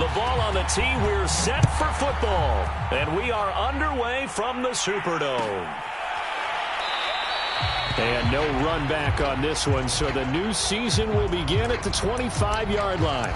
the ball on the tee. We're set for football. And we are underway from the Superdome. And no run back on this one, so the new season will begin at the 25-yard line.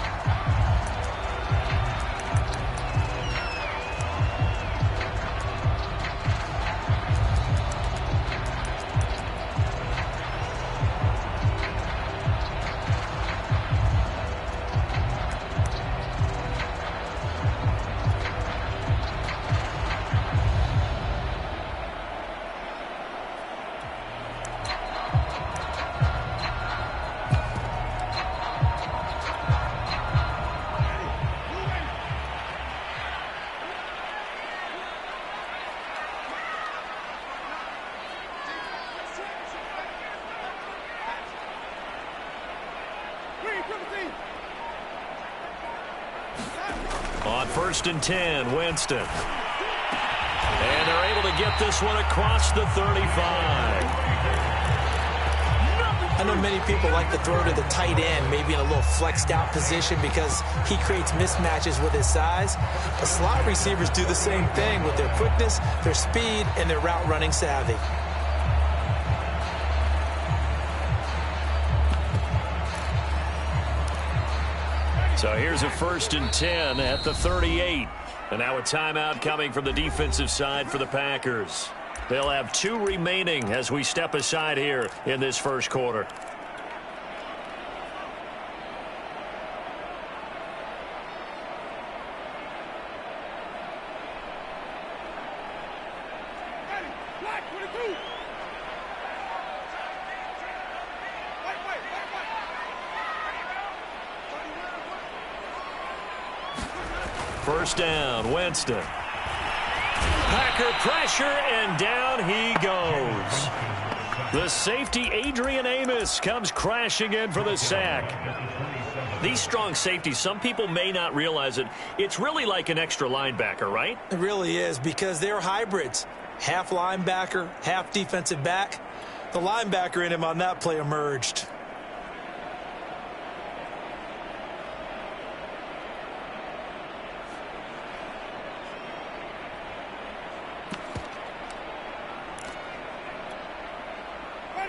On 1st and 10, Winston. And they're able to get this one across the 35. I know many people like to throw to the tight end, maybe in a little flexed out position because he creates mismatches with his size. The slot receivers do the same thing with their quickness, their speed, and their route running savvy. So here's a 1st and 10 at the 38. And now a timeout coming from the defensive side for the Packers. They'll have 2 remaining as we step aside here in this first quarter. First down, Winston. Packer pressure, and down he goes. The safety, Adrian Amos, comes crashing in for the sack. These strong safeties, some people may not realize it. It's really like an extra linebacker, right? It really is, because they're hybrids. Half linebacker, half defensive back. The linebacker in him on that play emerged.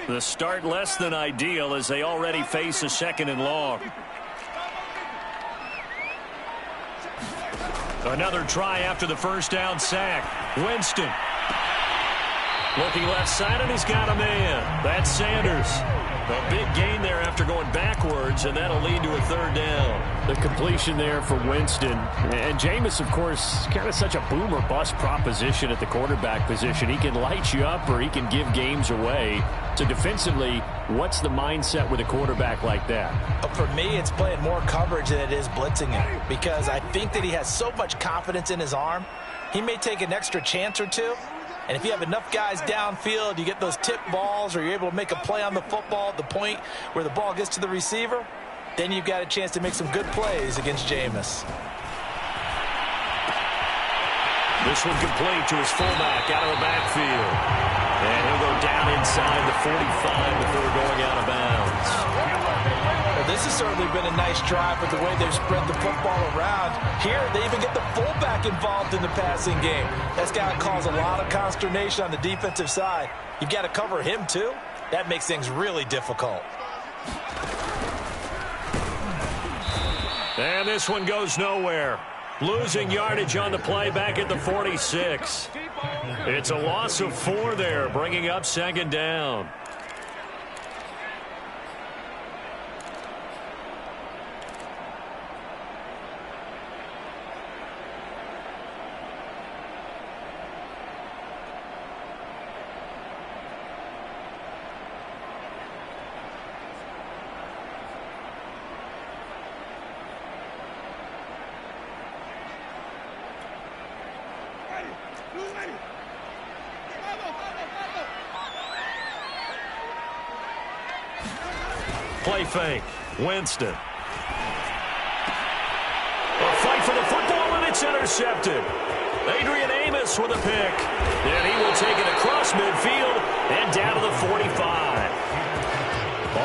The start less than ideal as they already face a 2nd and long. Another try after the first down sack. Winston. Looking left side, and he's got a man. That's Sanders. A big gain there after going backwards, and that'll lead to a 3rd down. The completion there for Winston. And Jameis, of course, kind of such a boom or bust proposition at the quarterback position. He can light you up or he can give games away. So defensively, what's the mindset with a quarterback like that? For me, it's playing more coverage than it is blitzing him, because I think that he has so much confidence in his arm. He may take an extra chance or two. And if you have enough guys downfield, you get those tip balls, or you're able to make a play on the football at the point where the ball gets to the receiver, then you've got a chance to make some good plays against Jameis. This one complete to his fullback out of the backfield. And he'll go down inside the 45 before going out of bounds. Well, this has certainly been a nice drive with the way they've spread the football around. Here, they even get the fullback involved in the passing game. That's got to cause a lot of consternation on the defensive side. You've got to cover him, too. That makes things really difficult. And this one goes nowhere. Losing yardage on the play back at the 46. It's a loss of 4 there, bringing up 2nd down. Play fake. Winston. A fight for the football, and it's intercepted. Adrian Amos with a pick. And he will take it across midfield and down to the 45.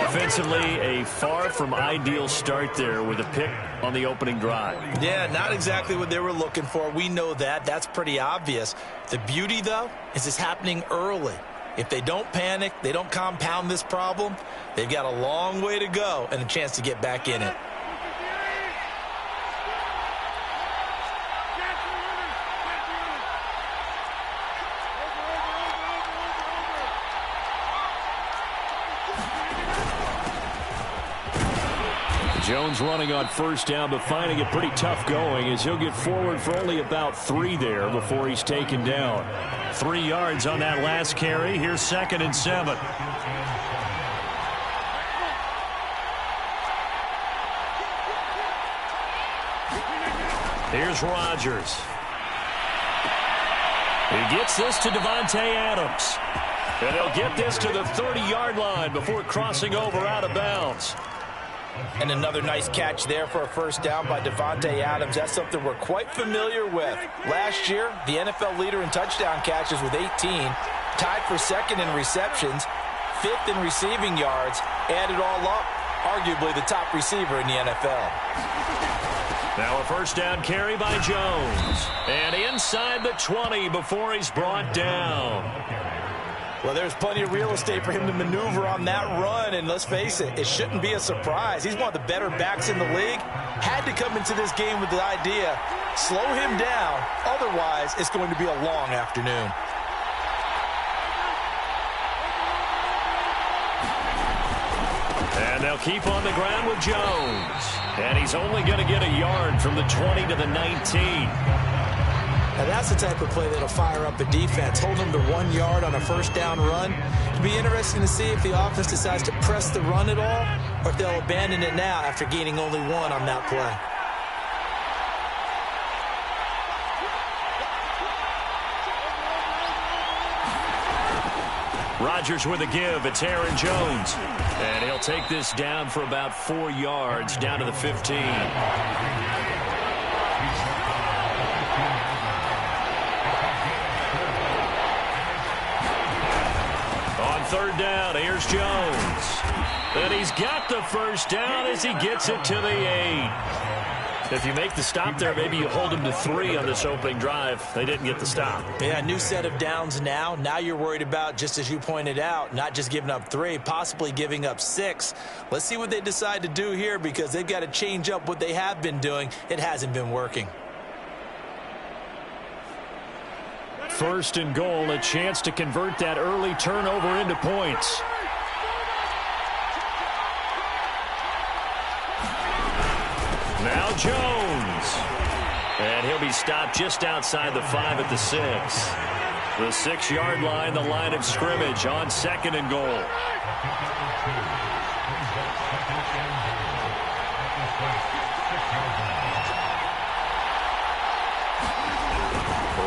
Offense Offensively, a far from ideal start there with a pick on the opening drive. Yeah, not exactly what they were looking for. We know that. That's pretty obvious. The beauty, though, is it's happening early. If they don't panic, they don't compound this problem, they've got a long way to go and a chance to get back in it. Jones running on first down, but finding it pretty tough going as he'll get forward for only about 3 there before he's taken down. 3 yards on that last carry. Here's 2nd and 7. Here's Rodgers. He gets this to Davante Adams. And he'll get this to the 30-yard line before crossing over out of bounds. And another nice catch there for a first down by Davante Adams. That's something we're quite familiar with. Last year, the NFL leader in touchdown catches with 18, tied for 2nd in receptions, 5th in receiving yards, add it all up, arguably the top receiver in the NFL. Now a first down carry by Jones. And inside the 20 before he's brought down. Well, there's plenty of real estate for him to maneuver on that run, and let's face it, it shouldn't be a surprise. He's one of the better backs in the league. Had to come into this game with the idea, slow him down, otherwise it's going to be a long afternoon. And they'll keep on the ground with Jones. And he's only going to get a yard from the 20 to the 19. Now that's the type of play that'll fire up the defense. Hold them to 1 yard on a first down run. It'll be interesting to see if the offense decides to press the run at all or if they'll abandon it now after gaining only 1 on that play. Rodgers with a give. It's Aaron Jones. And he'll take this down for about 4 yards down to the 15. On 3rd down, here's Jones. And he's got the first down as he gets it to the 8. If you make the stop there, maybe you hold him to 3 on this opening drive. They didn't get the stop. Yeah, new set of downs now. Now you're worried about, just as you pointed out, not just giving up 3, possibly giving up 6. Let's see what they decide to do here because they've got to change up what they have been doing. It hasn't been working. 1st and goal, a chance to convert that early turnover into points. Now Jones. And he'll be stopped just outside the 5 at the 6. The 6-yard line, the line of scrimmage on 2nd and goal.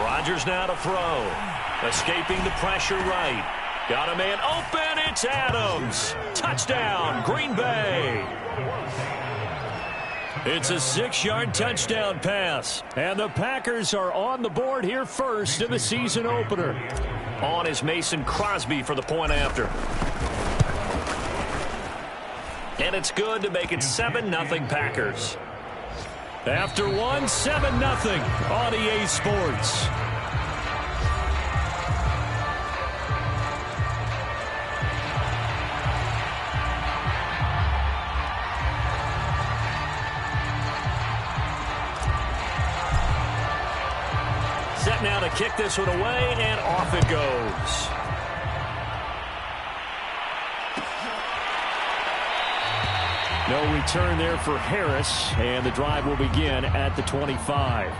Rodgers now to throw. Escaping the pressure right. Got a man open. It's Adams. Touchdown, Green Bay. It's a 6-yard touchdown pass. And the Packers are on the board here first in the season opener. On is Mason Crosby for the point after. And it's good to make it 7-0 Packers. After 1, 7-0 on EA Sports. Set now to kick this one away, and off it goes. No return there for Harris, and the drive will begin at the 25.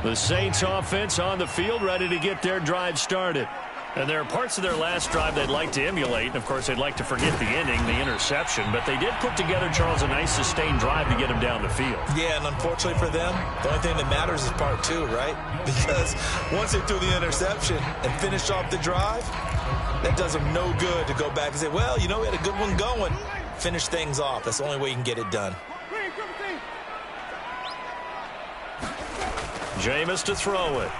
The Saints offense on the field, ready to get their drive started. And there are parts of their last drive they'd like to emulate. And, of course, they'd like to forget the ending, the interception. But they did put together, Charles, a nice sustained drive to get them down the field. Yeah, and unfortunately for them, the only thing that matters is part 2, right? Because once they threw the interception and finished off the drive, that does them no good to go back and say, well, you know, we had a good one going. finish things off. That's the only way you can get it done. Jameis to throw it.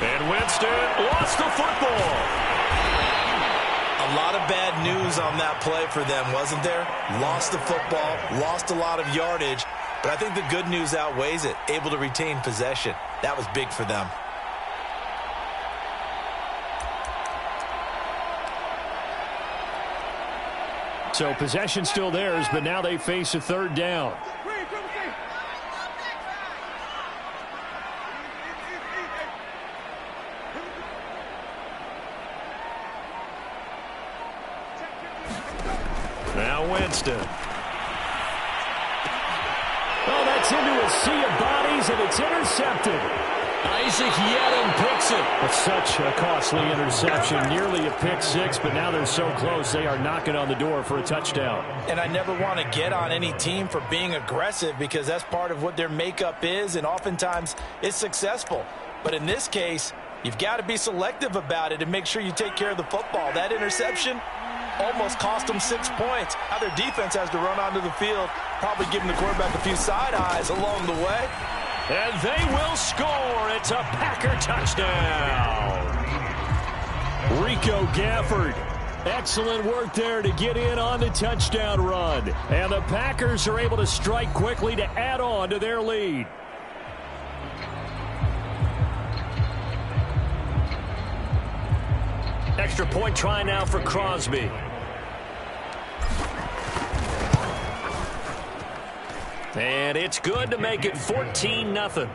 And Winston lost the football. A lot of bad news on that play for them, wasn't there? Lost the football, lost a lot of yardage, but I think the good news outweighs it. Able to retain possession. That was big for them. So possession still theirs, but now they face a third down. Now Winston. Oh, that's into a sea of bodies, and it's intercepted. Isaac Yedem picks it. It's such a costly interception, nearly a pick six, but now they're so close they are knocking on the door for a touchdown. And I never want to get on any team for being aggressive because that's part of what their makeup is, and oftentimes it's successful. But in this case, you've got to be selective about it and make sure you take care of the football. That interception almost cost them 6 points. Now their defense has to run onto the field, probably giving the quarterback a few side eyes along the way. And they will score. It's a Packer touchdown. Rico Gafford. Excellent work there to get in on the touchdown run. And the Packers are able to strike quickly to add on to their lead. Extra point try now for Crosby. And it's good to make it 14-0.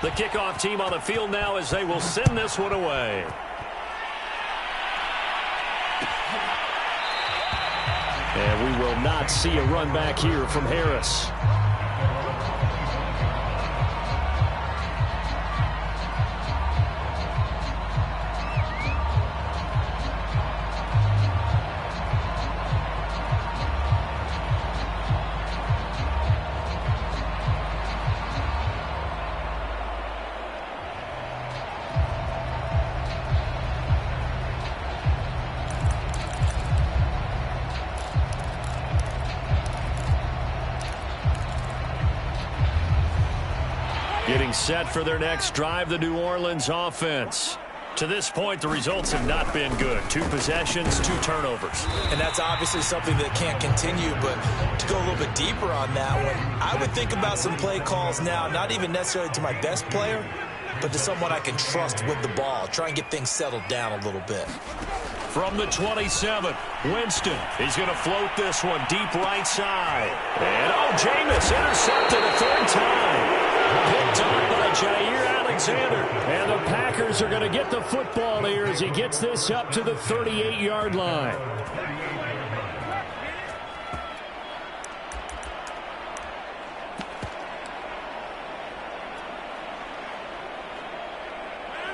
The kickoff team on the field now as they will send this one away. And we will not see a run back here from Harris. Getting set for their next drive, the New Orleans offense. To this point, the results have not been good. 2 possessions, 2 turnovers. And that's obviously something that can't continue, but to go a little bit deeper on that one, I would think about some play calls now, not even necessarily to my best player, but to someone I can trust with the ball. Try and get things settled down a little bit. From the 27, Winston. He's going to float this one deep right side. And, oh, Jameis intercepted a 3rd time. Picked on by Jair Alexander. And the Packers are going to get the football here as he gets this up to the 38-yard line.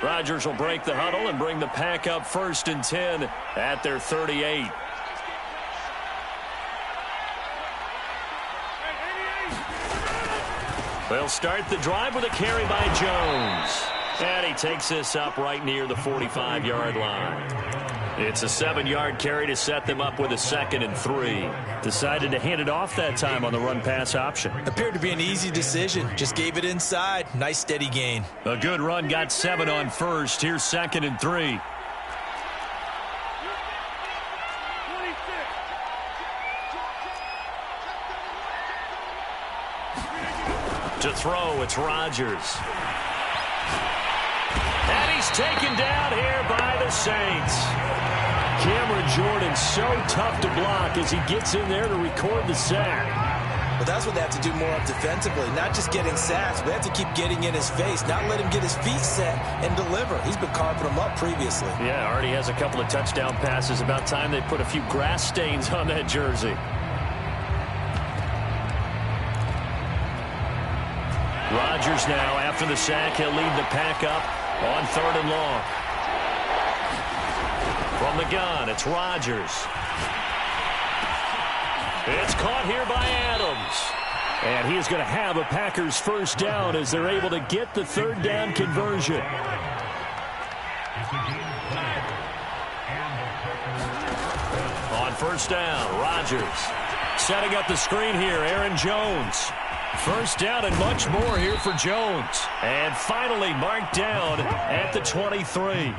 Rodgers will break the huddle and bring the Pack up 1st and 10 at their 38. They'll start the drive with a carry by Jones. And he takes this up right near the 45-yard line. It's a 7-yard carry to set them up with a 2nd and 3. Decided to hand it off that time on the run-pass option. Appeared to be an easy decision. Just gave it inside. Nice steady gain. A good run, got 7 on 1st. Here's 2nd and 3. To throw, it's Rodgers. And he's taken down here by the Saints. Cameron Jordan so tough to block as he gets in there to record the sack. But that's what they have to do more of defensively. Not just getting sacks, but they have to keep getting in his face. Not let him get his feet set and deliver. He's been carving them up previously. Yeah, already has a couple of touchdown passes. About time they put a few grass stains on that jersey. Rodgers now, after the sack, he'll lead the pack up on 3rd and long. From the gun, it's Rodgers. It's caught here by Adams. And he is going to have a Packers first down as they're able to get the 3rd down conversion. On 1st down, Rodgers setting up the screen here, Aaron Jones. 1st down and much more here for Jones. And finally marked down at the 23.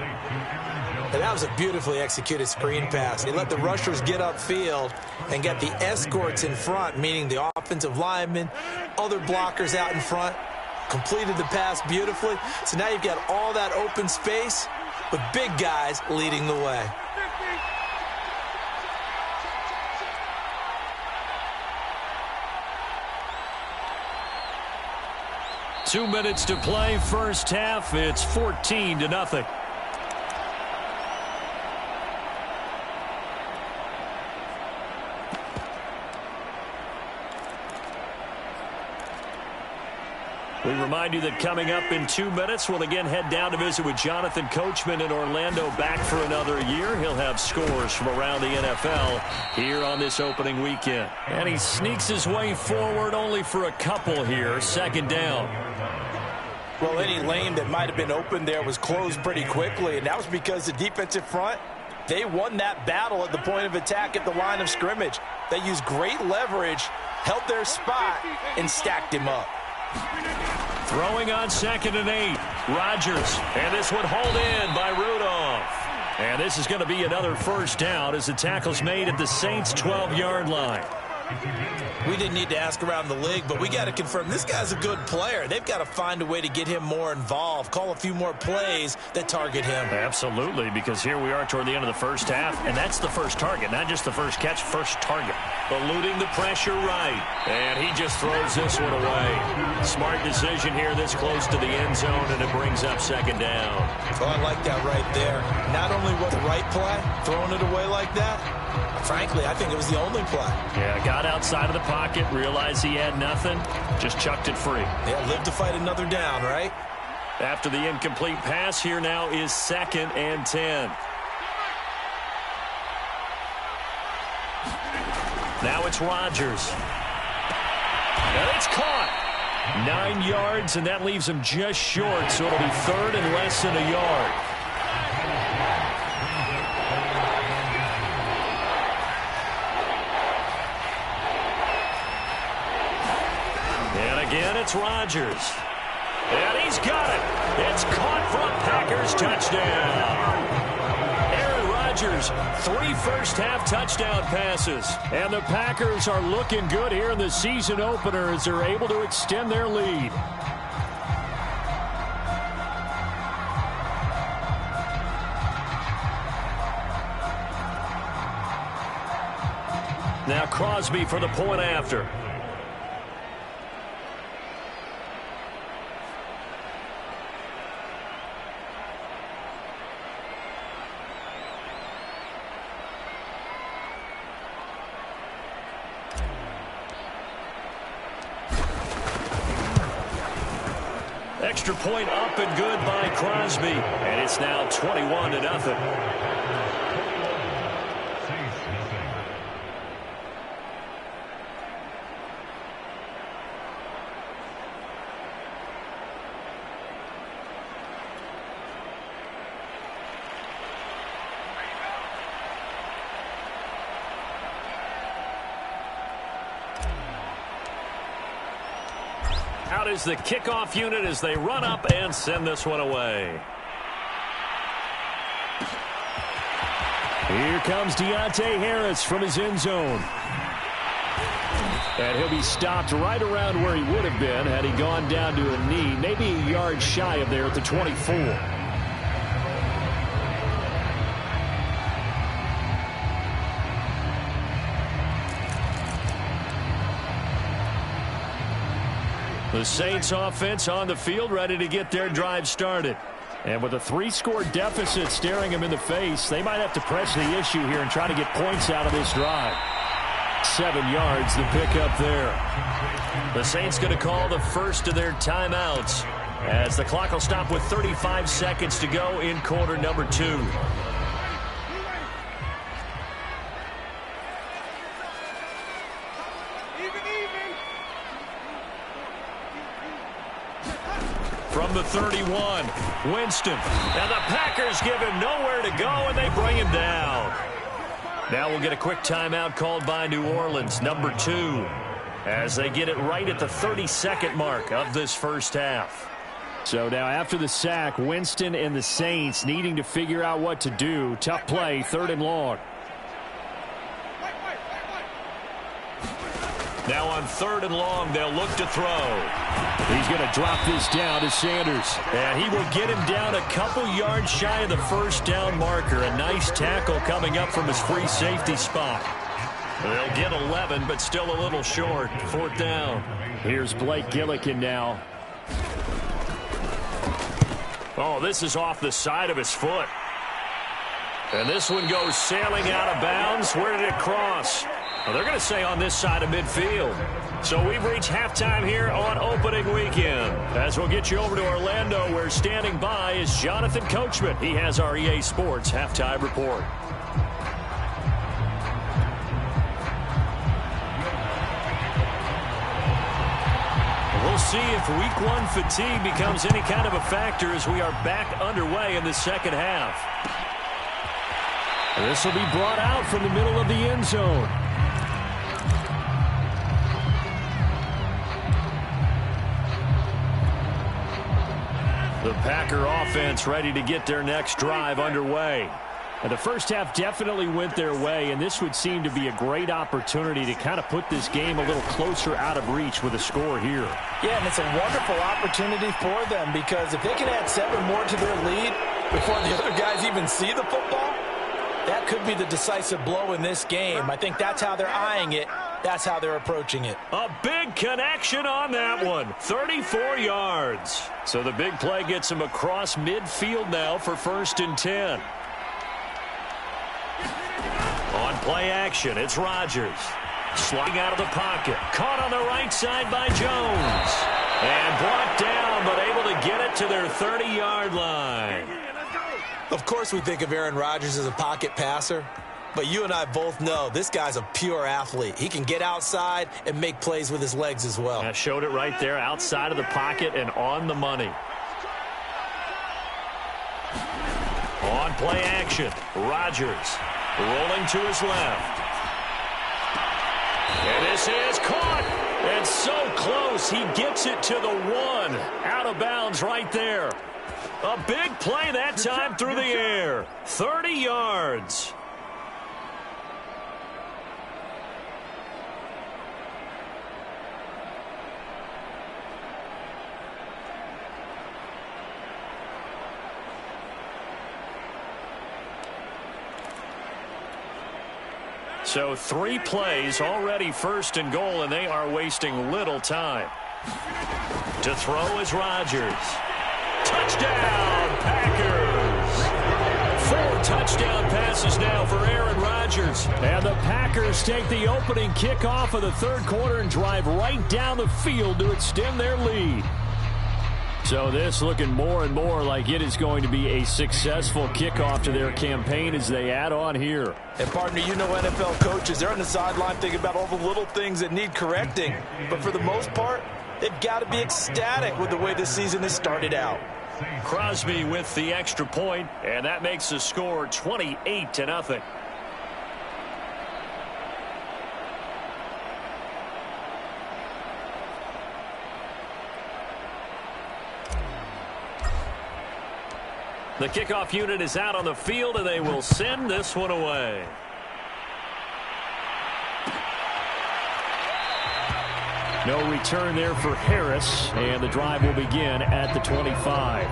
And that was a beautifully executed screen pass. He let the rushers get upfield and get the escorts in front, meaning the offensive linemen, other blockers out in front, completed the pass beautifully. So now you've got all that open space with big guys leading the way. Two minutes to play, first half. It's 14-0. We remind you that coming up in 2 minutes, we'll again head down to visit with Jonathan Coachman in Orlando, back for another year. He'll have scores from around the NFL here on this opening weekend. And he sneaks his way forward only for a couple here. 2nd down. Well, any lane that might have been open there was closed pretty quickly, and that was because the defensive front, they won that battle at the point of attack at the line of scrimmage. They used great leverage, held their spot, and stacked him up. Throwing on 2nd and 8. Rodgers. And this one hauled in by Rudolph. And this is going to be another first down as the tackle's made at the Saints' 12-yard line. We didn't need to ask around the league, but we got to confirm this guy's a good player. They've got to find a way to get him more involved, call a few more plays that target him. Absolutely, because here we are toward the end of the first half, and that's the first target, not just the first catch, first target. Eluding the pressure right, and he just throws this one away. Smart decision here this close to the end zone, and it brings up 2nd down. Oh, I like that right there. Not only was the right play, throwing it away like that, frankly, I think it was the only play. Yeah, got outside of the pocket, realized he had nothing, just chucked it free. Yeah, live to fight another down, right? After the incomplete pass, here now is 2nd and 10. Now it's Rodgers. And it's caught. 9 yards, and that leaves him just short, so it'll be 3rd and less than a yard. Again, it's Rodgers. And he's got it. It's caught for a Packers touchdown. Aaron Rodgers, 3 first-half touchdown passes. And the Packers are looking good here in the season opener as they're able to extend their lead. Now Crosby for the point after. Extra point up and good by Crosby. And it's now 21-0. Out is the kickoff unit as they run up and send this one away. Here comes Deontay Harris from his end zone. And he'll be stopped right around where he would have been had he gone down to a knee, maybe a yard shy of there at the 24. The Saints offense on the field, ready to get their drive started. And with a 3-score deficit staring them in the face, they might have to press the issue here and try to get points out of this drive. 7 yards the pickup there. The Saints going to call the first of their timeouts as the clock will stop with 35 seconds to go in quarter number 2. From the 31, Winston. And the Packers give him nowhere to go, and they bring him down. Now we'll get a quick timeout called by New Orleans, number 2, as they get it right at the 32nd mark of this first half. So now after the sack, Winston and the Saints needing to figure out what to do. Tough play, 3rd and long. Now on 3rd and long, they'll look to throw. He's going to drop this down to Sanders. And he will get him down a couple yards shy of the first down marker. A nice tackle coming up from his free safety spot. They'll get 11, but still a little short. 4th down. Here's Blake Gillikin now. Oh, this is off the side of his foot. And this one goes sailing out of bounds. Where did it cross? Well, they're going to say on this side of midfield. So we've reached halftime here on opening weekend. As we'll get you over to Orlando, where standing by is Jonathan Coachman. He has our EA Sports halftime report. We'll see if week 1 fatigue becomes any kind of a factor as we are back underway in the second half. This will be brought out from the middle of the end zone. The Packer offense ready to get their next drive underway. And the first half definitely went their way, and this would seem to be a great opportunity to kind of put this game a little closer out of reach with a score here. Yeah, and it's a wonderful opportunity for them because if they can add 7 more to their lead before the other guys even see the football, that could be the decisive blow in this game. I think that's how they're eyeing it. That's how they're approaching it. A big connection on that one. 34 yards. So the big play gets him across midfield now for 1st and 10. On play action, it's Rodgers. Sliding out of the pocket. Caught on the right side by Jones. And brought down, but able to get it to their 30-yard line. Of course we think of Aaron Rodgers as a pocket passer, but you and I both know this guy's a pure athlete. He can get outside and make plays with his legs as well. I showed it right there, outside of the pocket and on the money. On play action, Rodgers rolling to his left. And this is caught. And so close, he gets it to the 1. Out of bounds right there. A big play that time through the air. 30 yards. So 3 plays, already 1st and goal, and they are wasting little time. To throw is Rodgers. Touchdown, Packers! 4 touchdown passes now for Aaron Rodgers. And the Packers take the opening kickoff of the 3rd quarter and drive right down the field to extend their lead. So this looking more and more like it is going to be a successful kickoff to their campaign as they add on here. And partner, you know NFL coaches, they're on the sideline thinking about all the little things that need correcting. But for the most part, they've got to be ecstatic with the way this season has started out. Crosby with the extra point, and that makes the score 28-0. The kickoff unit is out on the field, and they will send this one away. No return there for Harris, and the drive will begin at the 25.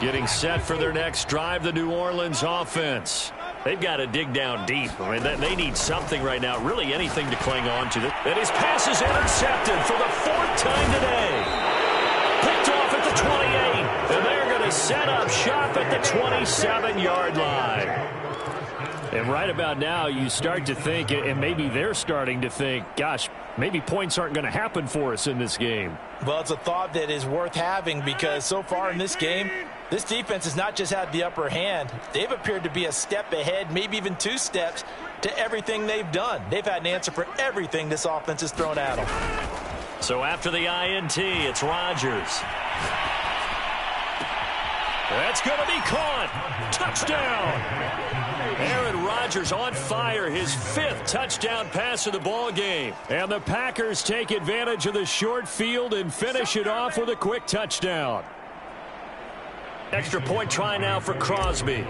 Getting set for their next drive, the New Orleans offense. They've got to dig down deep. I mean, they need something right now, really anything to cling on to. And his pass is intercepted for the 4th time today. Picked off set up shop at the 27-yard line. And right about now, you start to think, and maybe they're starting to think, gosh, maybe points aren't going to happen for us in this game. Well, it's a thought that is worth having because so far in this game, this defense has not just had the upper hand. They've appeared to be a step ahead, maybe even 2 steps to everything they've done. They've had an answer for everything this offense has thrown at them. So after the INT, it's Rodgers. That's going to be caught. Touchdown. Aaron Rodgers on fire, his 5th touchdown pass of the ball game. And the Packers take advantage of the short field and finish it off with a quick touchdown. Extra point try now for Crosby.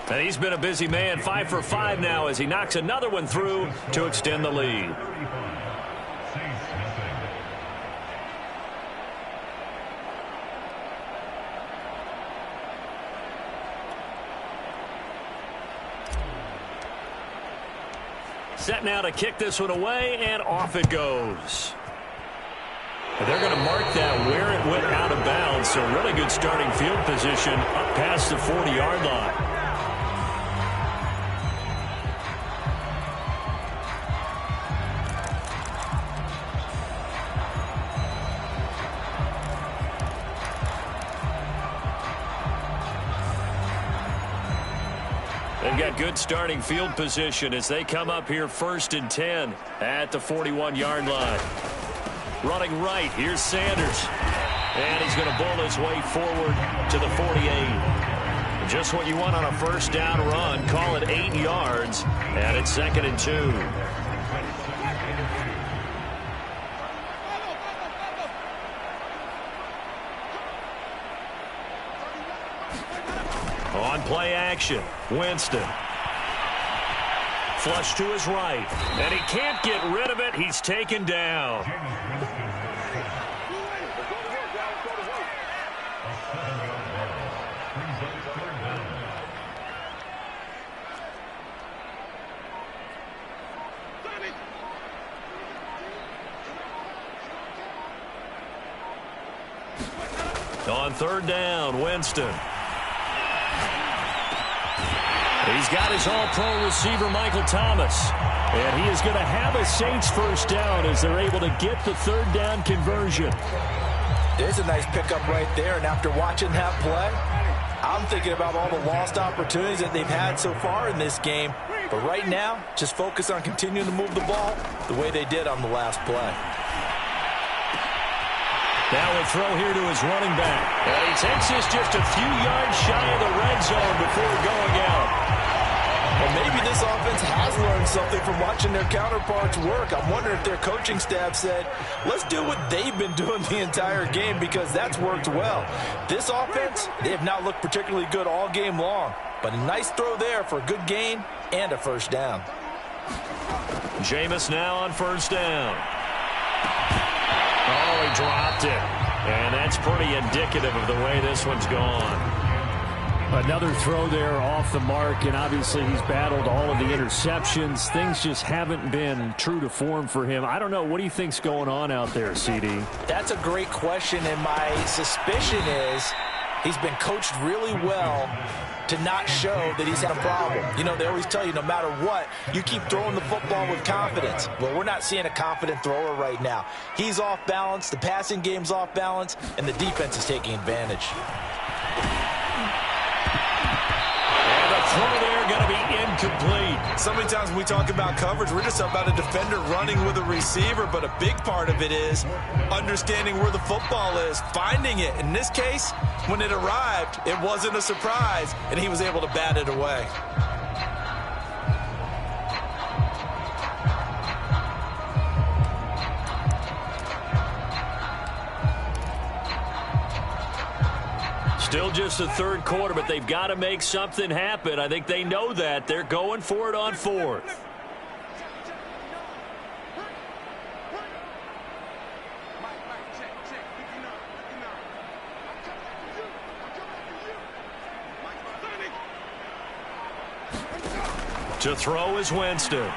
And he's been a busy man, 5 for 5 now as he knocks another one through to extend the lead. Set now to kick this one away, and off it goes. They're going to mark that where it went out of bounds, so really good starting field position up past the 40-yard line. They've got good starting field position as they come up here 1st and 10 at the 41-yard line. Running right, here's Sanders. And he's going to bull his way forward to the 48. Just what you want on a first down run. Call it 8 yards, and it's 2nd and 2. On play action, Winston. Flush to his right, and he can't get rid of it. He's taken down. On 3rd down, Winston. He's got his all-pro receiver, Michael Thomas. And he is going to have a Saints first down as they're able to get the 3rd down conversion. There's a nice pickup right there, and after watching that play, I'm thinking about all the lost opportunities that they've had so far in this game. But right now, just focus on continuing to move the ball the way they did on the last play. Now a throw here to his running back. And he takes this just a few yards shy of the red zone before going out. Well, maybe this offense has learned something from watching their counterparts work. I'm wondering if their coaching staff said, let's do what they've been doing the entire game because that's worked well. This offense, they have not looked particularly good all game long. But a nice throw there for a good gain and a first down. Jameis now on 1st down. Oh, he dropped it. And that's pretty indicative of the way this one's gone. Another throw there off the mark, and obviously he's battled all of the interceptions. Things just haven't been true to form for him. I don't know. What do you think's going on out there, CD? That's a great question, and my suspicion is he's been coached really well to not show that he's had a problem. You know, they always tell you no matter what, you keep throwing the football with confidence. Well, we're not seeing a confident thrower right now. He's off balance, the passing game's off balance, and the defense is taking advantage. Throw there going to be incomplete. So many times when we talk about coverage, we're just about a defender running with a receiver, but a big part of it is understanding where the football is, finding it. In this case, when it arrived, it wasn't a surprise, and he was able to bat it away. Still just the 3rd quarter, but they've got to make something happen. I think they know that. They're going for it on 4th. To throw is Winston.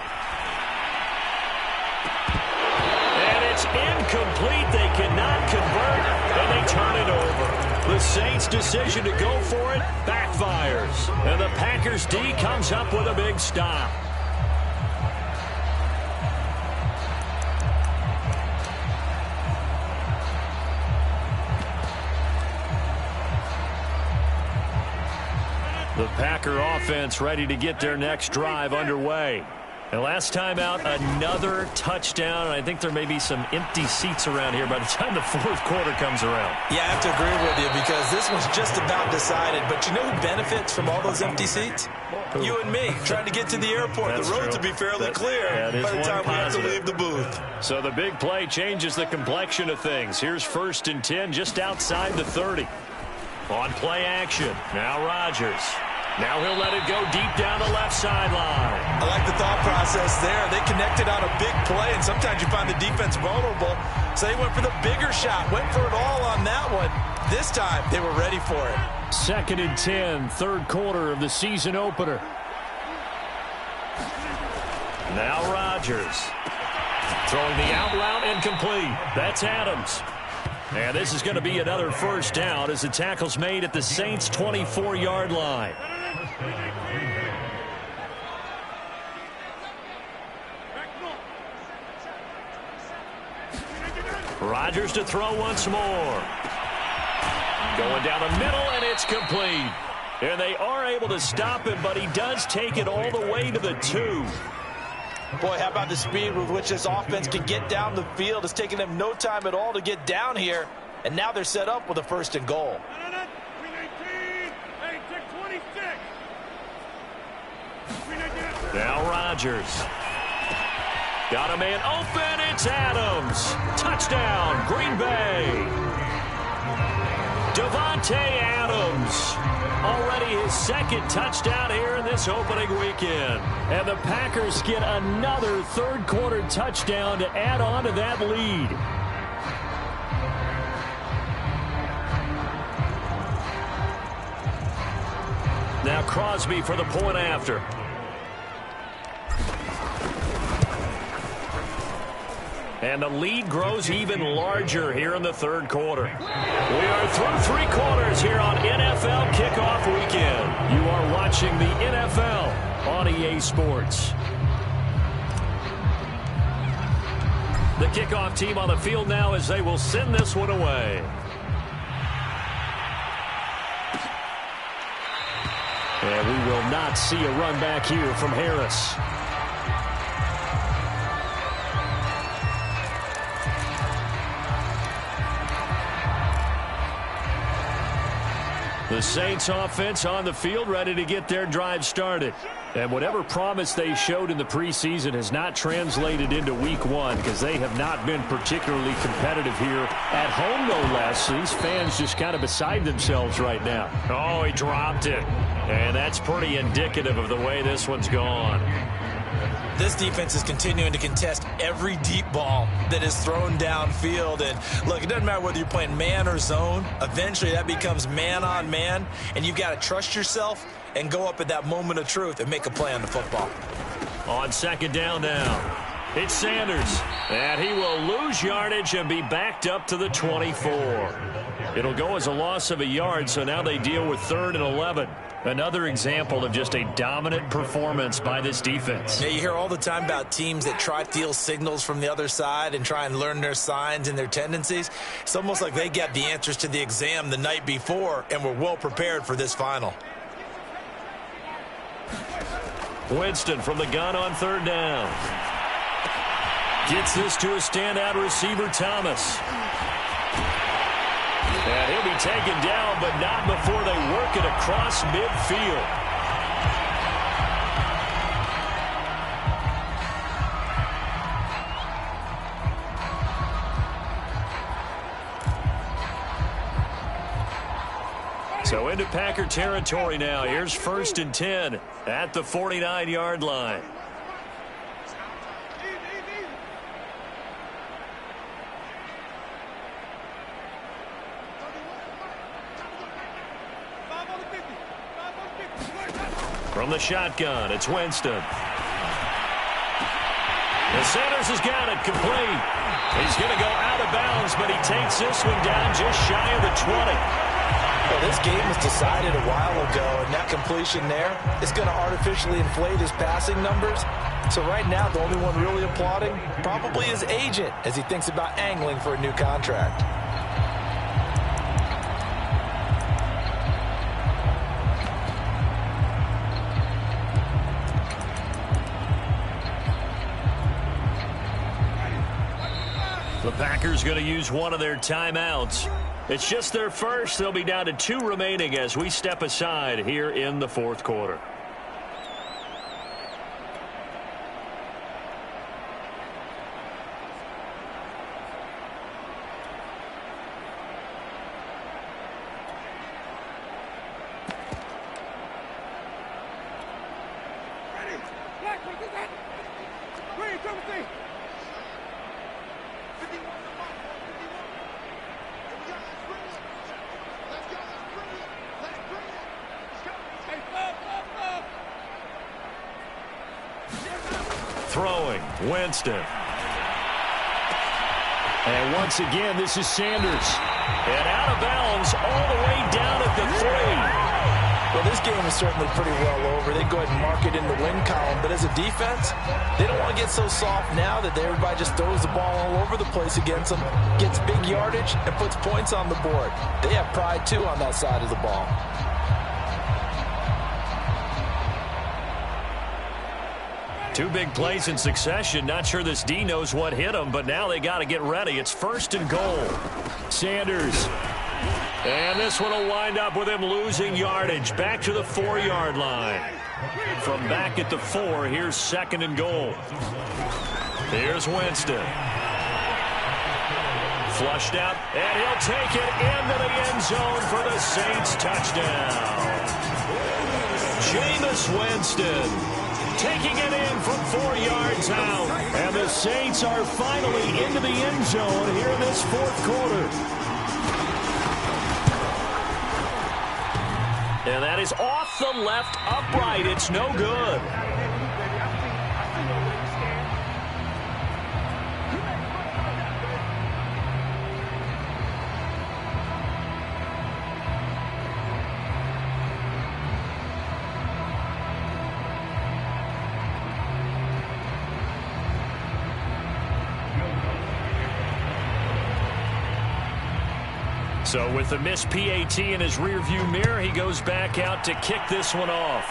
And it's incomplete. incomplete. They cannot convert, and they turn it over. The Saints' decision to go for it backfires. And the Packers' D comes up with a big stop. The Packer offense ready to get their next drive underway. And last time out, another touchdown. And I think there may be some empty seats around here by the time the fourth quarter comes around. Yeah, I have to agree with you because this one's just about decided. But you know who benefits from all those empty seats? Who? You and me, trying to get to the airport. That's the roads true. will be fairly clear by the time we have to leave the booth. So the big play changes the complexion of things. Here's 1st and 10 just outside the 30. On play action. Now Rodgers. Now he'll let it go deep down the left sideline. I like the thought process there. They connected on a big play, and sometimes you find the defense vulnerable. So they went for the bigger shot, went for it all on that one. This time, they were ready for it. 2nd and 10, third quarter of the season opener. Now Rodgers. Throwing the out route incomplete. That's Adams. And this is going to be another first down as the tackle's made at the Saints' 24-yard line. Rodgers to throw once more. Going down the middle, and it's complete. And they are able to stop him, but he does take it all the way to the 2. Boy, how about the speed with which this offense can get down the field? It's taken them no time at all to get down here, and now they're set up with a 1st and goal. Now Rodgers. Got a man open. It's Adams. Touchdown, Green Bay. Davante Adams. Already his 2nd touchdown here in this opening weekend. And the Packers get another third quarter touchdown to add on to that lead. Now Crosby for the point after. And the lead grows even larger here in the third quarter. We are through 3 quarters here on NFL Kickoff Weekend. You are watching the NFL on EA Sports. The kickoff team on the field now as they will send this one away. And we will not see a run back here from Harris. The Saints offense on the field ready to get their drive started. And whatever promise they showed in the preseason has not translated into week 1 because they have not been particularly competitive here at home, no less. So these fans just kind of beside themselves right now. Oh, he dropped it. And that's pretty indicative of the way this one's gone. This defense is continuing to contest every deep ball that is thrown downfield. And look, it doesn't matter whether you're playing man or zone. Eventually, that becomes man on man. And you've got to trust yourself and go up at that moment of truth and make a play on the football. On 2nd down now. It's Sanders. And he will lose yardage and be backed up to the 24. It'll go as a loss of a yard, so now they deal with 3rd and 11. Another example of just a dominant performance by this defense. Yeah, you hear all the time about teams that try to steal signals from the other side and try and learn their signs and their tendencies. It's almost like they got the answers to the exam the night before and were well prepared for this final. Winston from the gun on 3rd down. Gets this to a standout receiver, Thomas. And he'll be taken down, but not before they work it across midfield. So into Packer territory now. Here's 1st and 10 at the 49-yard line. From the shotgun, it's Winston. And Sanders has got it complete. He's going to go out of bounds, but he takes this one down just shy of the 20. Well, this game was decided a while ago, and that completion there is going to artificially inflate his passing numbers. So right now, the only one really applauding probably his agent as he thinks about angling for a new contract. The Packers going to use one of their timeouts. It's just their first. They'll be down to 2 remaining as we step aside here in the fourth quarter. Throwing, Winston. And once again, this is Sanders. And out of bounds all the way down at the 3. Well, this game is certainly pretty well over. They go ahead and mark it in the win column. But as a defense, they don't want to get so soft now that everybody just throws the ball all over the place against them, gets big yardage, and puts points on the board. They have pride, too, on that side of the ball. Two big plays in succession. Not sure this D knows what hit him, but now they got to get ready. It's 1st and goal. Sanders. And this one will wind up with him losing yardage. Back to the 4-yard line. From back at the 4, here's 2nd and goal. Here's Winston. Flushed out, and he'll take it into the end zone for the Saints touchdown. Jameis Winston taking it in from 4 yards out. And the Saints are finally into the end zone here in this fourth quarter. And that is off the left upright. It's no good. So with the missed PAT in his rearview mirror, he goes back out to kick this one off.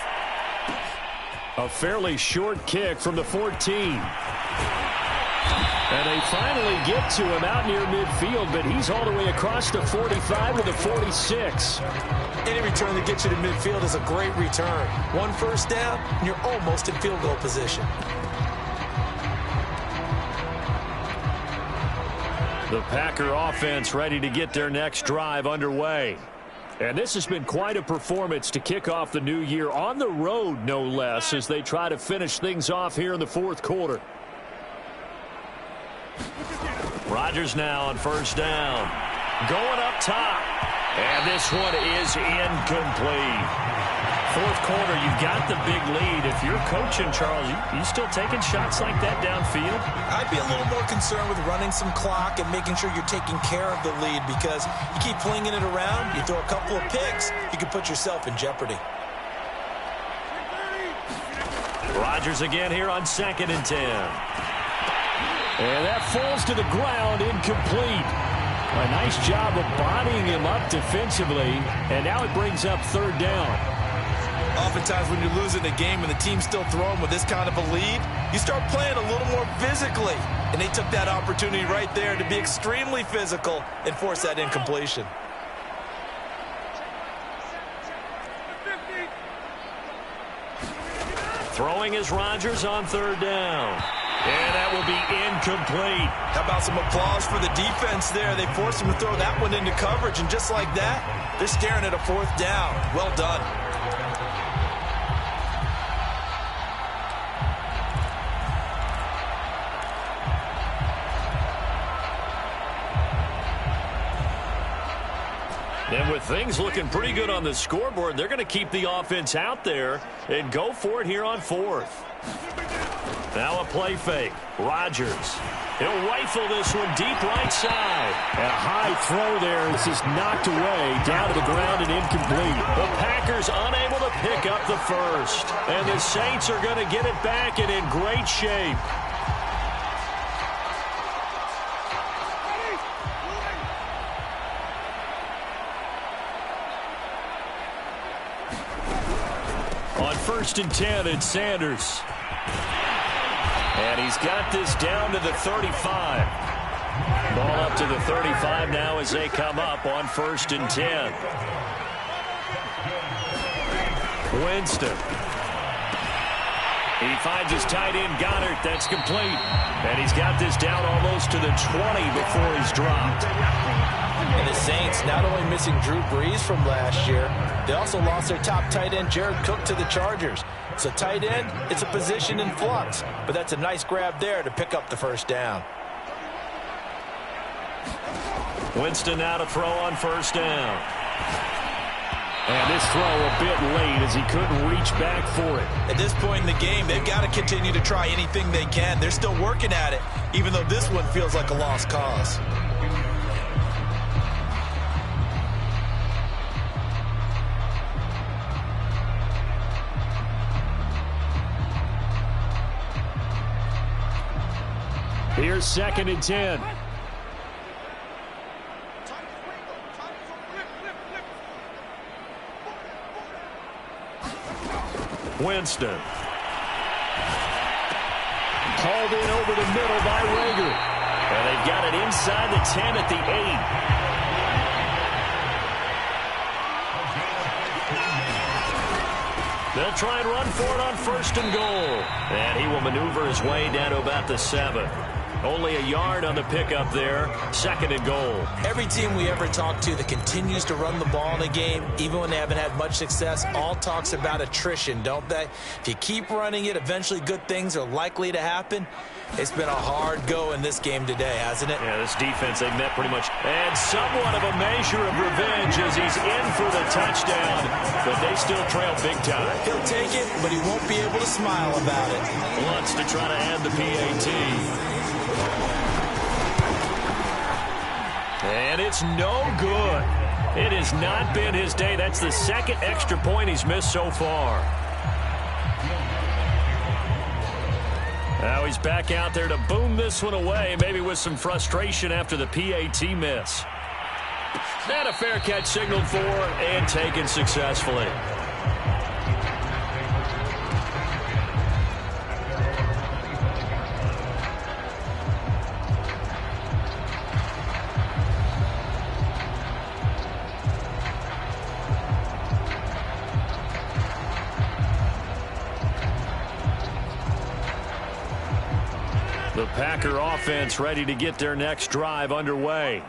A fairly short kick from the 14. And they finally get to him out near midfield, but he's all the way across the 45 to the 46. Any return that gets you to midfield is a great return. 1 first down, and you're almost in field goal position. The Packer offense ready to get their next drive underway. And this has been quite a performance to kick off the new year on the road, no less, as they try to finish things off here in the fourth quarter. Rodgers now on 1st down. Going up top. And this one is incomplete. Fourth quarter, you've got the big lead. If you're coaching, Charles, you still taking shots like that downfield? I'd be a little more concerned with running some clock and making sure you're taking care of the lead, because you keep flinging it around, you throw a couple of picks, you can put yourself in jeopardy. Rodgers again here on 2nd and 10. And that falls to the ground, incomplete. A nice job of bodying him up defensively, and now it brings up 3rd down. Oftentimes when you're losing a game and the team's still throwing with this kind of a lead, you start playing a little more physically. And they took that opportunity right there to be extremely physical and force that incompletion. Throwing is Rodgers on 3rd down. And that will be incomplete. How about some applause for the defense there? They forced him to throw that one into coverage, and just like that, they're staring at a 4th down. Well done. And with things looking pretty good on the scoreboard, they're going to keep the offense out there and go for it here on 4th. Now a play fake. Rodgers. He'll rifle this one deep right side. And a high throw there. It's just knocked away, down to the ground and incomplete. The Packers unable to pick up the first. And the Saints are going to get it back and in great shape. On 1st and 10, it's Sanders. And he's got this down to the 35. Ball up to the 35 now as they come up on 1st and 10. Winston. He finds his tight end, Goddard. That's complete. And he's got this down almost to the 20 before he's dropped. And the Saints not only missing Drew Brees from last year, they also lost their top tight end, Jared Cook, to the Chargers. So tight end, it's a position in flux. But that's a nice grab there to pick up the first down. Winston now to throw on 1st down. And this throw a bit late as he couldn't reach back for it. At this point in the game, they've got to continue to try anything they can. They're still working at it, even though this one feels like a lost cause. Here's 2nd and 10. Winston. Hauled in over the middle by Rager. And they've got it inside the 10 at the 8. They'll try and run for it on 1st and goal. And he will maneuver his way down to about the 7. Only a yard on the pickup there. 2nd and goal. Every team we ever talk to that continues to run the ball in a game, even when they haven't had much success, all talks about attrition, don't they? If you keep running it, eventually good things are likely to happen. It's been a hard go in this game today, hasn't it? Yeah, this defense, they've met pretty much. And somewhat of a measure of revenge as he's in for the touchdown. But they still trail big time. He'll take it, but he won't be able to smile about it. Wants to try to add the PAT. And it's no good. It has not been his day. That's the 2nd extra point he's missed so far. Now he's back out there to boom this one away, maybe with some frustration after the PAT miss. And a fair catch signaled for and taken successfully. The Packer offense ready to get their next drive underway.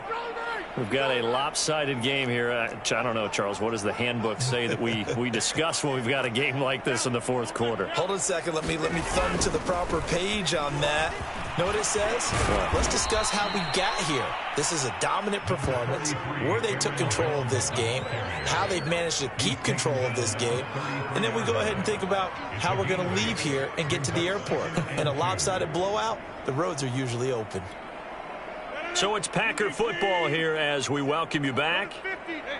We've got a lopsided game here. I don't know, Charles, what does the handbook say that we discuss when we've got a game like this in the 4th quarter? Hold on a second. Let me thumb to the proper page on that. Know what it says? Let's discuss how we got here. This is a dominant performance, where they took control of this game, how they've managed to keep control of this game, and then we go ahead and think about how we're going to leave here and get to the airport. In a lopsided blowout, the roads are usually open. So it's Packer football here as we welcome you back.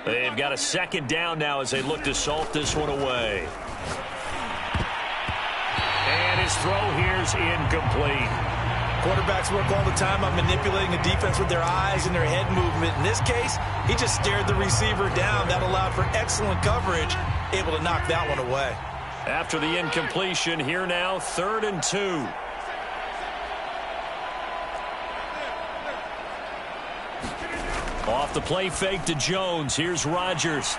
They've got a 2nd down now as they look to salt this one away. And his throw here's incomplete. Quarterbacks work all the time on manipulating the defense with their eyes and their head movement. In this case, he just stared the receiver down. That allowed for excellent coverage, able to knock that one away. After the incompletion, here now, 3rd and 2. Off the play fake to Jones. Here's Rodgers.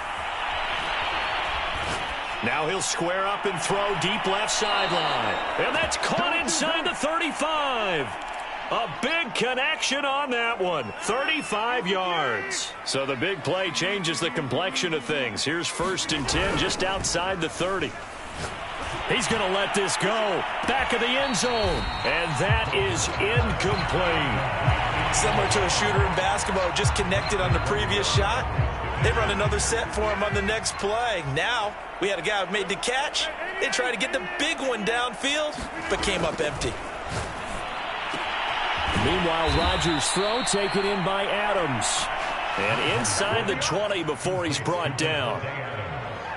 Now he'll square up and throw deep left sideline. And that's caught inside the 35. A big connection on that one. 35 yards. So the big play changes the complexion of things. Here's 1st and 10 just outside the 30. He's going to let this go. Back of the end zone. And that is incomplete. Similar to a shooter in basketball who just connected on the previous shot. They run another set for him on the next play. Now, we had a guy who made the catch. They tried to get the big one downfield, but came up empty. Meanwhile, Rodgers' throw taken in by Adams. And inside the 20 before he's brought down.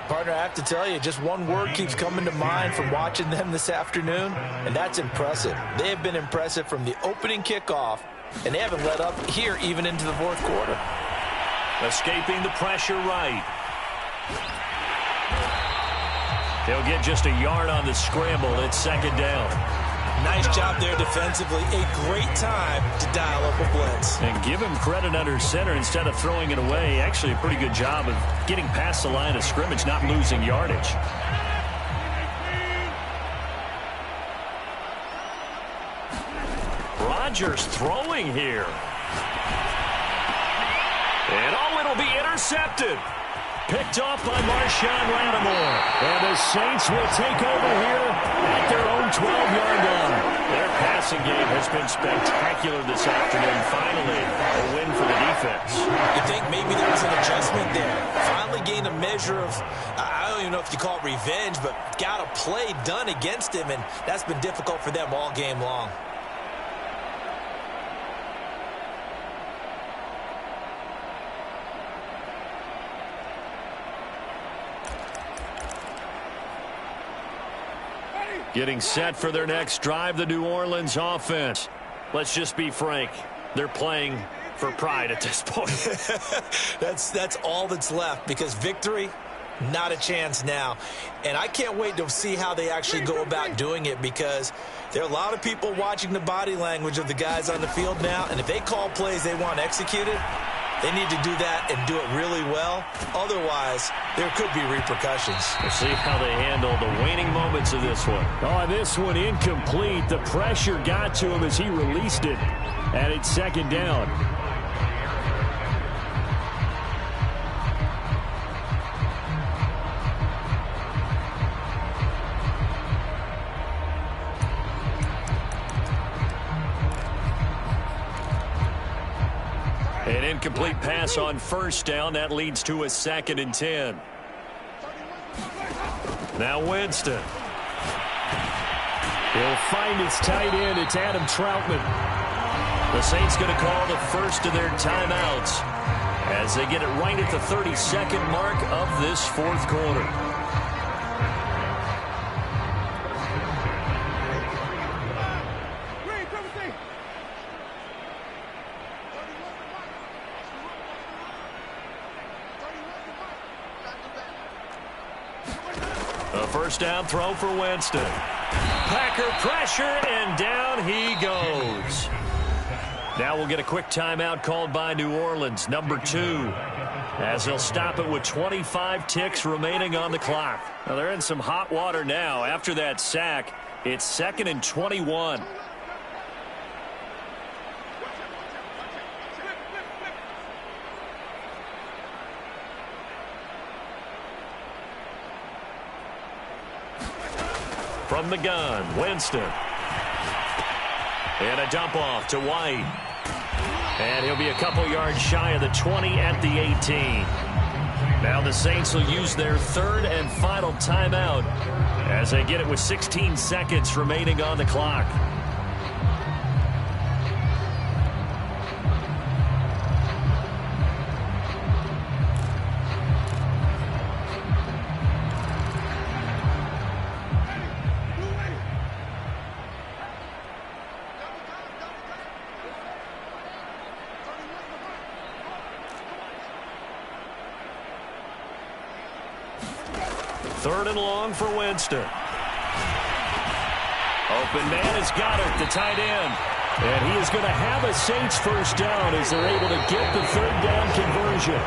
Partner, I have to tell you, just one word keeps coming to mind from watching them this afternoon, and that's impressive. They have been impressive from the opening kickoff, and they haven't let up here even into the fourth quarter. Escaping the pressure right. He'll get just a yard on the scramble. It's second down. Nice job there defensively. A great time to dial up a blitz. And give him credit under center instead of throwing it away. Actually, a pretty good job of getting past the line of scrimmage, not losing yardage. Rodgers throwing here. And it'll be intercepted. Picked off by Marshawn Lattimore. And the Saints will take over here at their own 12-yard line. Their passing game has been spectacular this afternoon. Finally, a win for the defense. You think maybe there was an adjustment there? Finally gained a measure of, I don't even know if you call it revenge, but got a play done against him, and that's been difficult for them all game long. Getting set for their next drive, the New Orleans offense. Let's just be frank. They're playing for pride at this point. That's all that's left, because victory, not a chance now. And I can't wait to see how they actually go about doing it, because there are a lot of people watching the body language of the guys on the field now, and if they call plays they want executed, they need to do that and do it really well. Otherwise, there could be repercussions. We'll see how they handle the waning moments of this one. Oh, this one incomplete. The pressure got to him as he released it. And it's second down. An incomplete pass on first down. That leads to a 2nd and 10. Now Winston. He'll find his tight end. It's Adam Troutman. The Saints going to call the first of their timeouts as they get it right at the 32nd mark of this fourth quarter. A first down throw for Winston. Packer pressure, and down he goes. Now we'll get a quick timeout called by New Orleans, number 2, as they'll stop it with 25 ticks remaining on the clock. Now they're in some hot water now. After that sack, it's 2nd and 21. From the gun, Winston. And a dump off to White. And he'll be a couple yards shy of the 20 at the 18. Now the Saints will use their third and final timeout as they get it with 16 seconds remaining on the clock. Third and long for Winston. Open man is Goddard, the tight end. And he is going to have a Saints first down as they're able to get the third down conversion.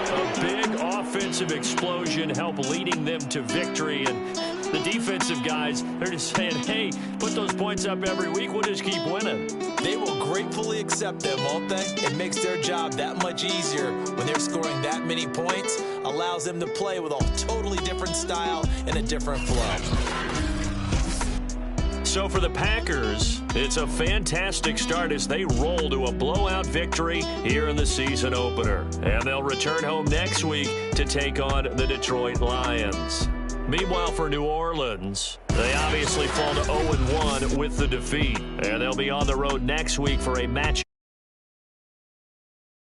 A big offensive explosion helped leading them to victory. And the defensive guys, they're just saying, hey, put those points up every week. We'll just keep winning. They will gratefully accept them, won't they? It makes their job that much easier when they're scoring that many points. Allows them to play with a totally different style and a different flow. So for the Packers, it's a fantastic start as they roll to a blowout victory here in the season opener. And they'll return home next week to take on the Detroit Lions. Meanwhile, for New Orleans, they obviously fall to 0-1 with the defeat. And they'll be on the road next week for a match.